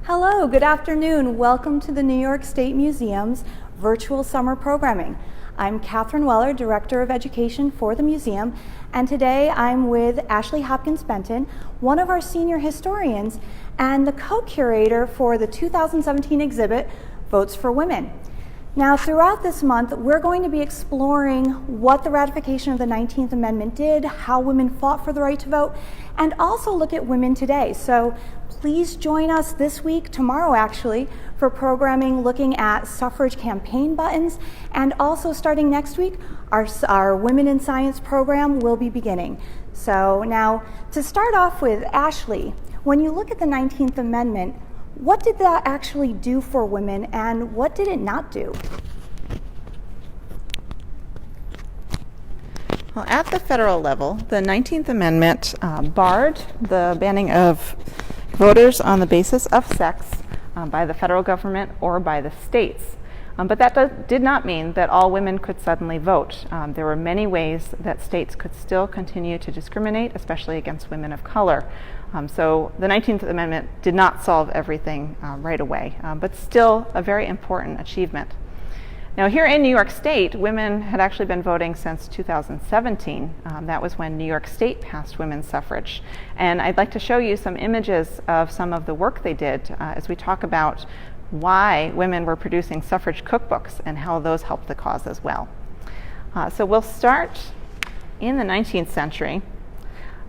Hello, good afternoon. Welcome to the New York State Museum's virtual summer programming. I'm Catherine Weller, Director of Education for the museum, and today I'm with Ashley Hopkins-Benton, one of our senior historians and the co-curator for the 2017 exhibit, Votes for Women. Now, throughout this month, we're going to be exploring what the ratification of the 19th Amendment did, how women fought for the right to vote, and also look at women today. So please join us this week, tomorrow actually, for programming looking at suffrage campaign buttons, and also starting next week, our Women in Science program will be beginning. So now, to start off with, Ashley, when you look at the 19th Amendment, what did that actually do for women, and what did it not do? Well, at the federal level, the 19th Amendment barred the banning of voters on the basis of sex by the federal government or by the states. But that did not mean that all women could suddenly vote. There were many ways that states could still continue to discriminate, especially against women of color. So the 19th Amendment did not solve everything right away, but still a very important achievement. Now, here in New York State, women had actually been voting since 2017. That was when New York State passed women's suffrage. And I'd like to show you some images of some of the work they did as we talk about why women were producing suffrage cookbooks and how those helped the cause as well. So we'll start in the 19th century.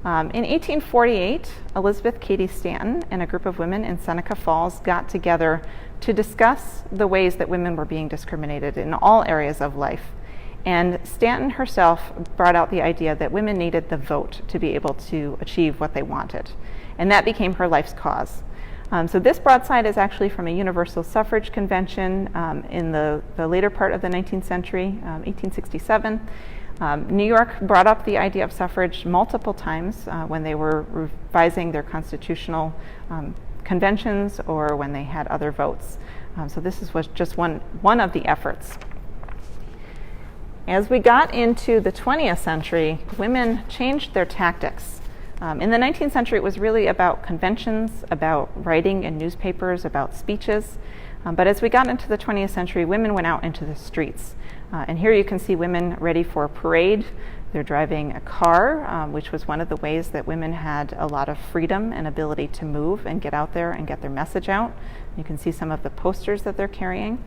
In 1848, Elizabeth Cady Stanton and a group of women in Seneca Falls got together to discuss the ways that women were being discriminated in all areas of life. And Stanton herself brought out the idea that women needed the vote to be able to achieve what they wanted. And that became her life's cause. So this broadside is actually from a universal suffrage convention in the later part of the 19th century, 1867. New York brought up the idea of suffrage multiple times when they were revising their constitutional conventions or when they had other votes. So this was just one of the efforts. As we got into the 20th century, women changed their tactics. In the 19th century, it was really about conventions, about writing in newspapers, about speeches. But as we got into the 20th century, women went out into the streets. And here you can see women ready for a parade. They're driving a car, which was one of the ways that women had a lot of freedom and ability to move and get out there and get their message out. You can see some of the posters that they're carrying.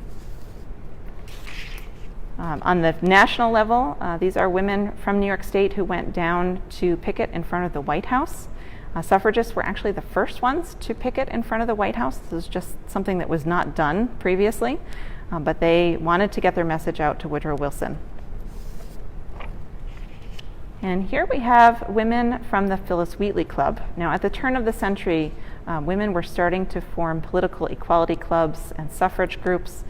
On the national level, these are women from New York State who went down to picket in front of the White House. Suffragists were actually the first ones to picket in front of the White House. This was just something that was not done previously, but they wanted to get their message out to Woodrow Wilson. And here we have women from the Phyllis Wheatley Club. Now, at the turn of the century, women were starting to form political equality clubs and suffrage groups,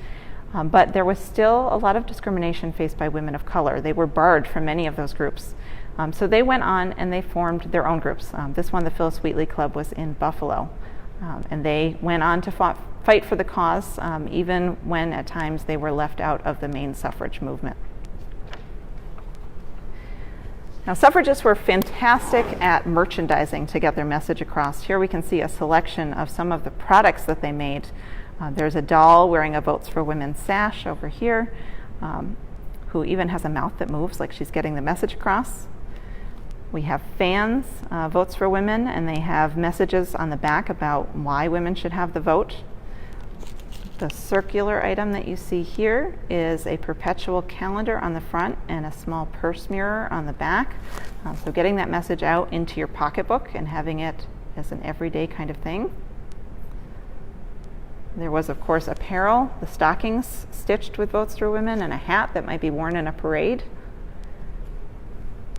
but there was still a lot of discrimination faced by women of color. They were barred from many of those groups. So they went on and they formed their own groups. This one, the Phyllis Wheatley Club, was in Buffalo. And they went on to fight for the cause, even when at times they were left out of the main suffrage movement. Now, suffragists were fantastic at merchandising to get their message across. Here we can see a selection of some of the products that they made. There's a doll wearing a Votes for Women sash over here, who even has a mouth that moves like she's getting the message across. We have fans, Votes for Women, and they have messages on the back about why women should have the vote. The circular item that you see here is a perpetual calendar on the front and a small purse mirror on the back. So getting that message out into your pocketbook and having it as an everyday kind of thing. There was, of course, apparel, the stockings stitched with Votes for Women, and a hat that might be worn in a parade.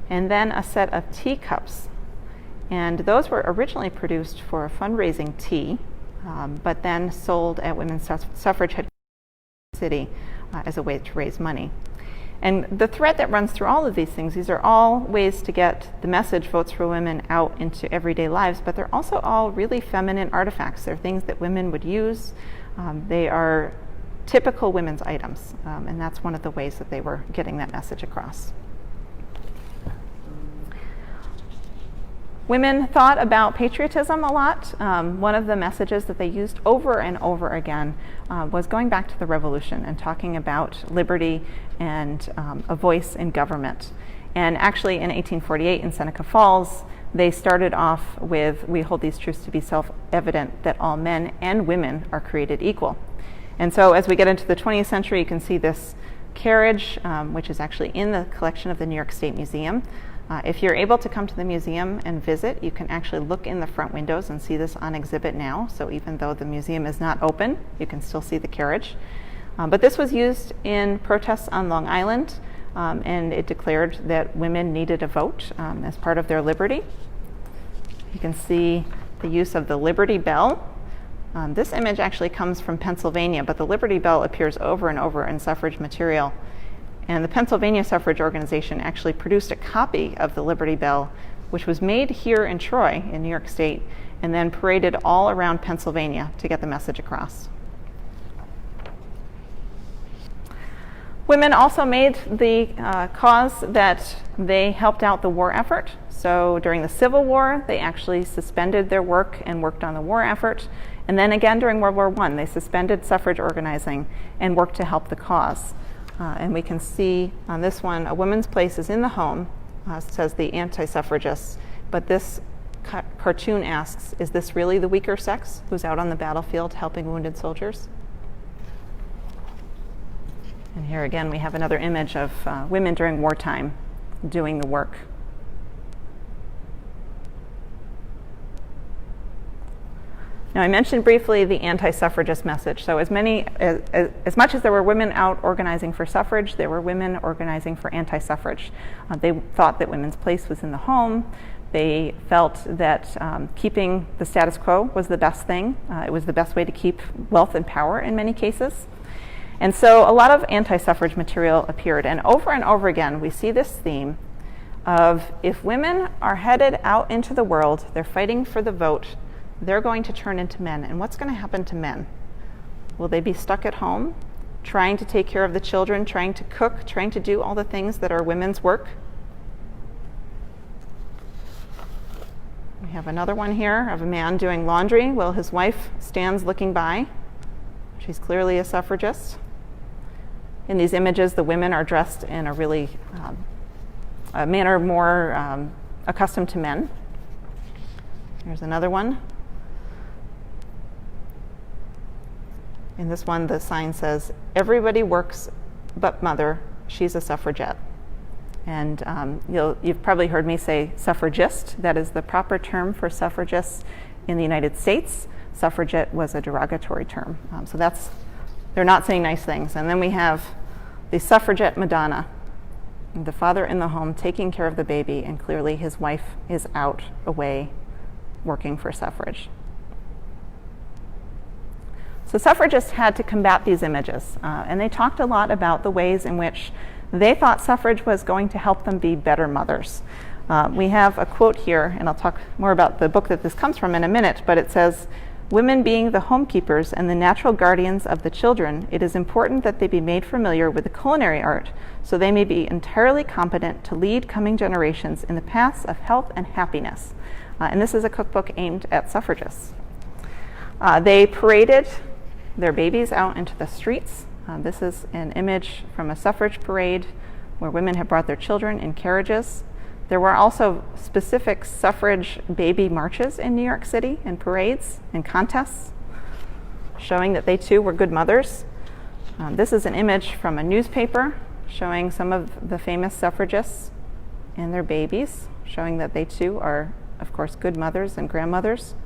And then a set of teacups. And those were originally produced for a fundraising tea, but then sold at women's suffrage headquarters in the city as a way to raise money. And the thread that runs through all of these things, these are all ways to get the message Votes for Women out into everyday lives, but they're also all really feminine artifacts. They're things that women would use. They are typical women's items, and that's one of the ways that they were getting that message across. Women thought about patriotism a lot. One of the messages that they used over and over again was going back to the Revolution and talking about liberty and a voice in government. And actually in 1848 in Seneca Falls, they started off with, "We hold these truths to be self-evident that all men and women are created equal." And so as we get into the 20th century, you can see this carriage, which is actually in the collection of the New York State Museum. If you're able to come to the museum and visit, you can actually look in the front windows and see this on exhibit now. So even though the museum is not open, you can still see the carriage. But this was used in protests on Long Island, and it declared that women needed a vote as part of their liberty. You can see the use of the Liberty Bell. This image actually comes from Pennsylvania, but the Liberty Bell appears over and over in suffrage material. And the Pennsylvania Suffrage Organization actually produced a copy of the Liberty Bell, which was made here in Troy, in New York State, and then paraded all around Pennsylvania to get the message across. Women also made the cause that they helped out the war effort. So during the Civil War, they actually suspended their work and worked on the war effort. And then again during World War I, they suspended suffrage organizing and worked to help the cause. And we can see on this one, a woman's place is in the home, says the AntiSuffragists. But this cartoon asks, is this really the weaker sex who's out on the battlefield helping wounded soldiers? And here again, we have another image of women during wartime doing the work. Now, I mentioned briefly the anti-suffragist message. So as much as there were women out organizing for suffrage, there were women organizing for anti-suffrage. They thought that women's place was in the home. They felt that keeping the status quo was the best thing. It was the best way to keep wealth and power in many cases. And so a lot of anti-suffrage material appeared. And over again, we see this theme of if women are headed out into the world, they're fighting for the vote, they're going to turn into men. And what's going to happen to men? Will they be stuck at home, trying to take care of the children, trying to cook, trying to do all the things that are women's work? We have another one here of a man doing laundry while his wife stands looking by. She's clearly a suffragist. In these images, the women are dressed in a really a manner more accustomed to men. Here's another one. In this one, the sign says, "Everybody works but mother, she's a suffragette." And you've probably heard me say suffragist. That is the proper term for suffragists in the United States. Suffragette was a derogatory term. So they're not saying nice things. And then we have the suffragette Madonna, the father in the home taking care of the baby, and clearly his wife is out, away, working for suffrage. So suffragists had to combat these images, and they talked a lot about the ways in which they thought suffrage was going to help them be better mothers. We have a quote here, and I'll talk more about the book that this comes from in a minute, but it says, "Women being the homekeepers and the natural guardians of the children, it is important that they be made familiar with the culinary art, so they may be entirely competent to lead coming generations in the paths of health and happiness." And this is a cookbook aimed at suffragists. They paraded their babies out into the streets. This is an image from a suffrage parade where women had brought their children in carriages. There were also specific suffrage baby marches in New York City and parades and contests, showing that they too were good mothers. This is an image from a newspaper showing some of the famous suffragists and their babies, showing that they too are, of course, good mothers and grandmothers.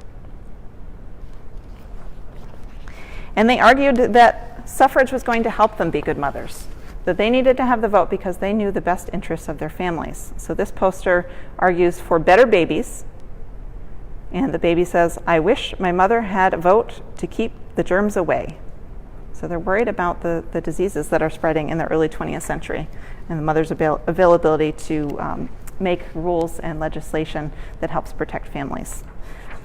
And they argued that suffrage was going to help them be good mothers, that they needed to have the vote because they knew the best interests of their families. So this poster argues for better babies, and the baby says, "I wish my mother had a vote to keep the germs away." So they're worried about the diseases that are spreading in the early 20th century and the mother's availability to make rules and legislation that helps protect families.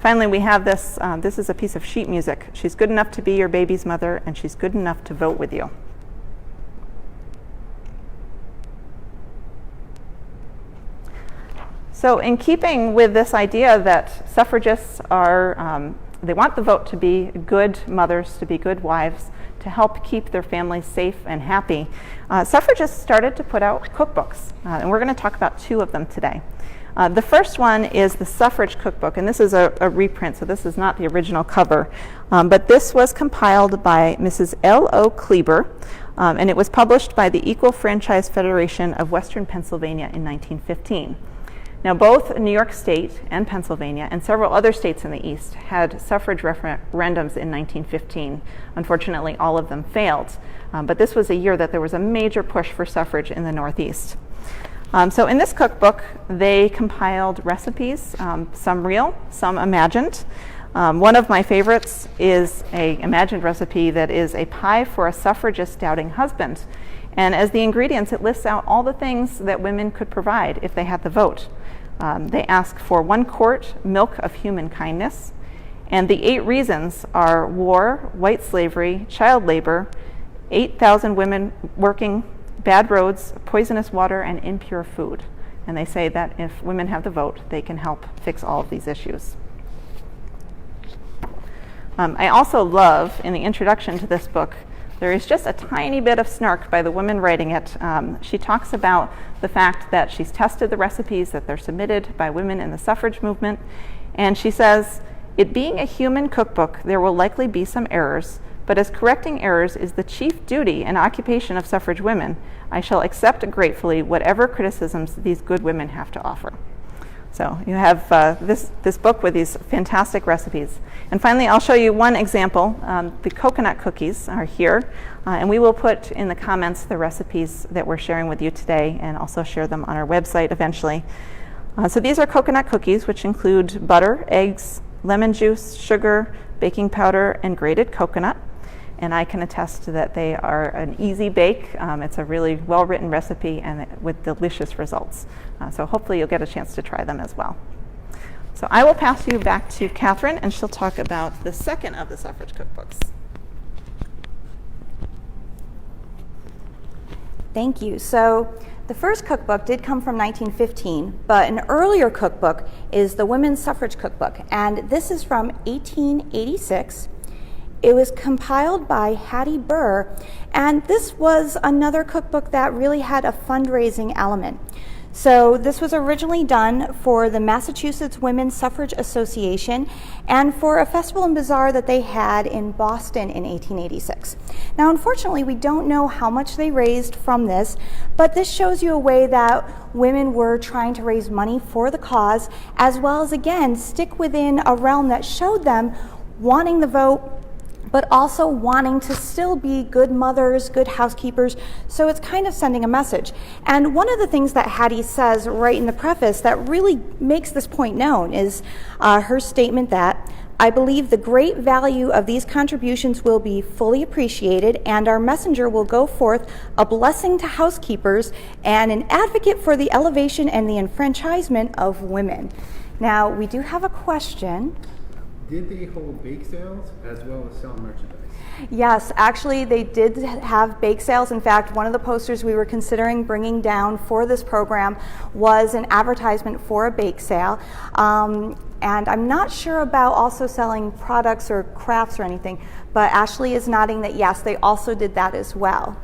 Finally, we have this. This is a piece of sheet music. "She's good enough to be your baby's mother, and she's good enough to vote with you." So in keeping with this idea that suffragists are, they want the vote to be good mothers, to be good wives, to help keep their families safe and happy, suffragists started to put out cookbooks, and we're going to talk about two of them today. The first one is the Suffrage Cookbook, and this is a reprint, so this is not the original cover, but this was compiled by Mrs. L.O. Kleber, and it was published by the Equal Franchise Federation of Western Pennsylvania in 1915. Now, both New York State and Pennsylvania and several other states in the East had suffrage referendums in 1915. Unfortunately, all of them failed, but this was a year that there was a major push for suffrage in the Northeast. So in this cookbook, they compiled recipes, some real, some imagined. One of my favorites is an imagined recipe that is a pie for a suffragist doubting husband. And as the ingredients, it lists out all the things that women could provide if they had the vote. They ask for 1 quart milk of human kindness, and the 8 reasons are war, white slavery, child labor, 8,000 women working, bad roads, poisonous water, and impure food. And they say that if women have the vote, they can help fix all of these issues. I also love, in the introduction to this book, there is just a tiny bit of snark by the woman writing it. She talks about the fact that she's tested the recipes that they're submitted by women in the suffrage movement, and she says, "It being a human cookbook, there will likely be some errors, but as correcting errors is the chief duty and occupation of suffrage women, I shall accept gratefully whatever criticisms these good women have to offer." So you have this book with these fantastic recipes. And finally, I'll show you one example. The coconut cookies are here, and we will put in the comments the recipes that we're sharing with you today and also share them on our website eventually. So these are coconut cookies, which include butter, eggs, lemon juice, sugar, baking powder, and grated coconut. And I can attest that they are an easy bake. It's a really well-written recipe and with delicious results. So hopefully you'll get a chance to try them as well. So I will pass you back to Catherine, and she'll talk about the second of the suffrage cookbooks. Thank you. So the first cookbook did come from 1915, but an earlier cookbook is the Women's Suffrage Cookbook, and this is from 1886. It was compiled by Hattie Burr, and this was another cookbook that really had a fundraising element. So this was originally done for the Massachusetts Women's Suffrage Association and for a festival and bazaar that they had in Boston in 1886. Now, unfortunately, we don't know how much they raised from this, but this shows you a way that women were trying to raise money for the cause, as well as, again, stick within a realm that showed them wanting the vote, but also wanting to still be good mothers, good housekeepers. So it's kind of sending a message. And one of the things that Hattie says right in the preface that really makes this point known is her statement that, "I believe the great value of these contributions will be fully appreciated, and our messenger will go forth a blessing to housekeepers and an advocate for the elevation and the enfranchisement of women." Now, we do have a question. Did they hold bake sales as well as sell merchandise? Yes, actually they did have bake sales. In fact, one of the posters we were considering bringing down for this program was an advertisement for a bake sale. And I'm not sure about also selling products or crafts or anything, but Ashley is nodding that yes, they also did that as well.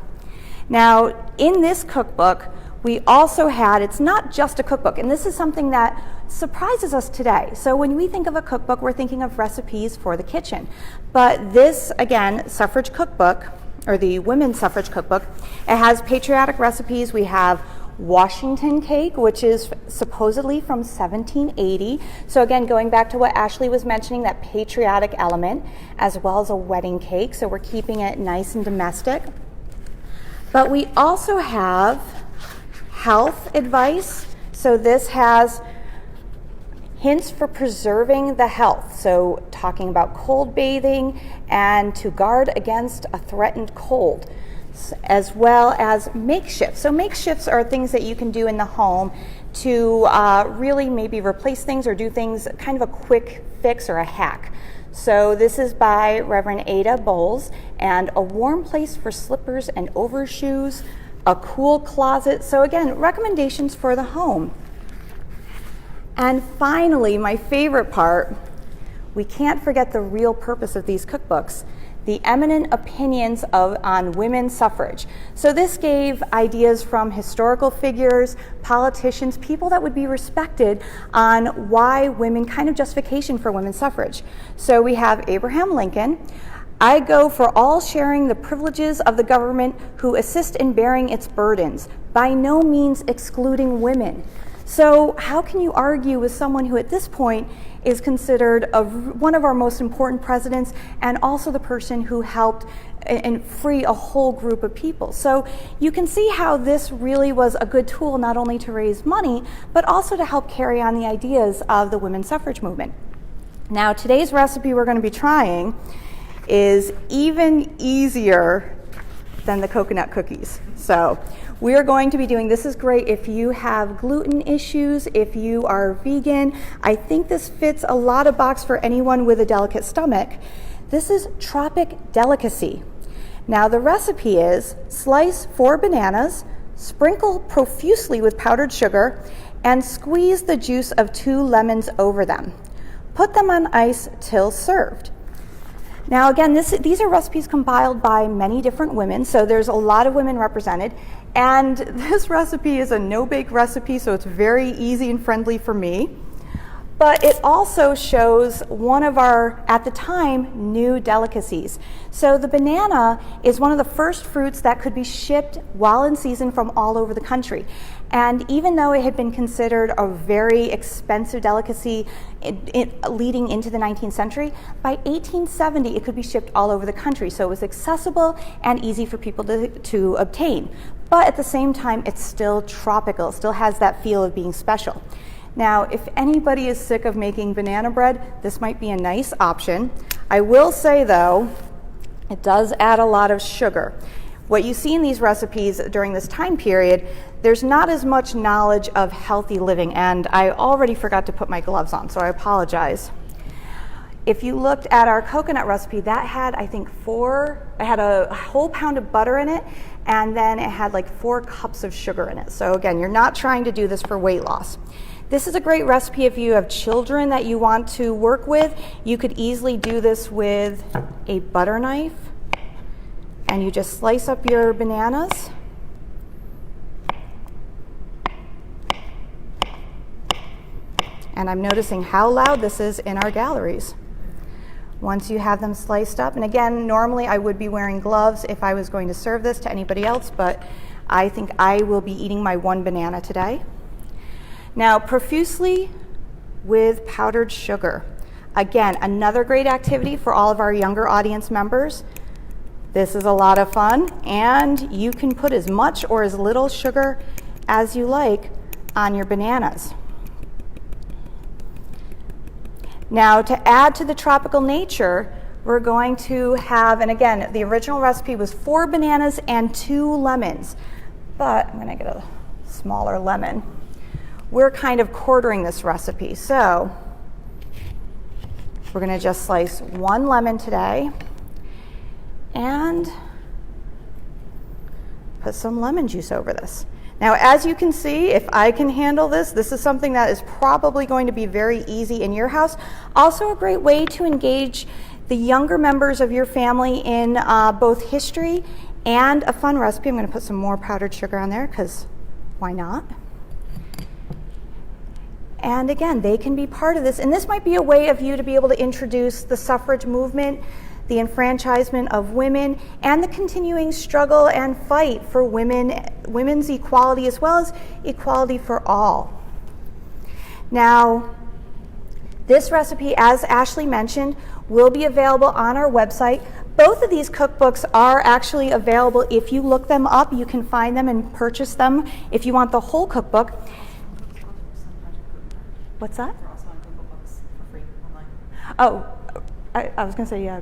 Now, in this cookbook, we also had, it's not just a cookbook, and this is something that surprises us today. So when we think of a cookbook, we're thinking of recipes for the kitchen. But this, again, suffrage cookbook, or the Women's Suffrage Cookbook, it has patriotic recipes. We have Washington cake, which is supposedly from 1780. So again, going back to what Ashley was mentioning, that patriotic element, as well as a wedding cake. So we're keeping it nice and domestic. But we also have health advice. So this has hints for preserving the health. So talking about cold bathing and to guard against a threatened cold, as well as makeshifts. So makeshifts are things that you can do in the home to really maybe replace things or do things, kind of a quick fix or a hack. So this is by Reverend Ada Bowles, and a warm place for slippers and overshoes, a cool closet. So again, recommendations for the home. And finally, my favorite part, we can't forget the real purpose of these cookbooks, the eminent opinions on women's suffrage. So this gave ideas from historical figures, politicians, people that would be respected on why women, kind of justification for women's suffrage. So we have Abraham Lincoln. I go for all sharing the privileges of the government who assist in bearing its burdens, by no means excluding women. So how can you argue with someone who at this point is considered one of our most important presidents and also the person who helped and free a whole group of people? So you can see how this really was a good tool not only to raise money, but also to help carry on the ideas of the women's suffrage movement. Now, today's recipe we're going to be trying is even easier than the coconut cookies. So we are going to be doing, this is great if you have gluten issues, if you are vegan. I think this fits a lot of box for anyone with a delicate stomach. This is Tropic Delicacy. Now the recipe is slice 4 bananas, sprinkle profusely with powdered sugar, and squeeze the juice of 2 lemons over them. Put them on ice till served. Now again, these are recipes compiled by many different women, so there's a lot of women represented. And this recipe is a no-bake recipe, so it's very easy and friendly for me. But it also shows one of our, at the time, new delicacies. So the banana is one of the first fruits that could be shipped while in season from all over the country. And even though it had been considered a very expensive delicacy leading into the 19th century, by 1870 it could be shipped all over the country. So it was accessible and easy for people to obtain. But at the same time, it's still tropical, it still has that feel of being special. Now, if anybody is sick of making banana bread, this might be a nice option. I will say though, it does add a lot of sugar. What you see in these recipes during this time period, there's not as much knowledge of healthy living, and I already forgot to put my gloves on, so I apologize. If you looked at our coconut recipe, that had, I think, it had a whole pound of butter in it, and then it had like 4 cups of sugar in it. So again, you're not trying to do this for weight loss. This is a great recipe if you have children that you want to work with. You could easily do this with a butter knife, and you just slice up your bananas. And I'm noticing how loud this is in our galleries. Once you have them sliced up, and again, normally I would be wearing gloves if I was going to serve this to anybody else, but I think I will be eating my 1 banana today. Now, profusely with powdered sugar. Again, another great activity for all of our younger audience members. This is a lot of fun, and you can put as much or as little sugar as you like on your bananas. Now, to add to the tropical nature, we're going to have, and again, the original recipe was 4 bananas and 2 lemons, but I'm going to get a smaller lemon. We're kind of quartering this recipe, so we're going to just slice 1 lemon today and put some lemon juice over this. Now, as you can see, if I can handle this, this is something that is probably going to be very easy in your house. Also a great way to engage the younger members of your family in both history and a fun recipe. I'm going to put some more powdered sugar on there because why not? And again, they can be part of this. And this might be a way of you to be able to introduce the suffrage movement, the enfranchisement of women, and the continuing struggle and fight for women's equality as well as equality for all. Now, this recipe, as Ashley mentioned, will be available on our website. Both of these cookbooks are actually available. If you look them up, you can find them and purchase them if you want the whole cookbook. What's that? We're also on Google Books for free online. Oh, I was going to say, yeah.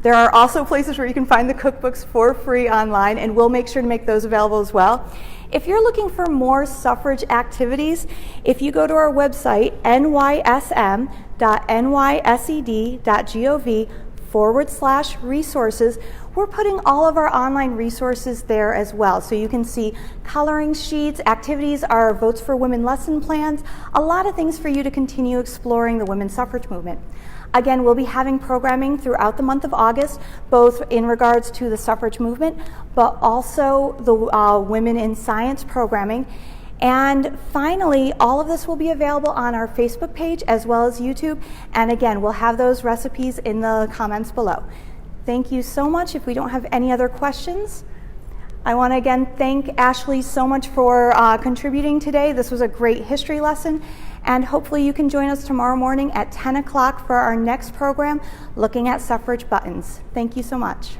There are also places where you can find the cookbooks for free online, and we'll make sure to make those available as well. If you're looking for more suffrage activities, if you go to our website, nysm.nysed.gov /resources. We're putting all of our online resources there as well. So you can see coloring sheets, activities, our Votes for Women lesson plans, a lot of things for you to continue exploring the women's suffrage movement. Again, we'll be having programming throughout the month of August, both in regards to the suffrage movement, but also the Women in Science programming. And finally, all of this will be available on our Facebook page as well as YouTube. And again, we'll have those recipes in the comments below. Thank you so much. If we don't have any other questions, I want to again thank Ashley so much for contributing today. This was a great history lesson. And hopefully you can join us tomorrow morning at 10 o'clock for our next program, looking at suffrage buttons. Thank you so much.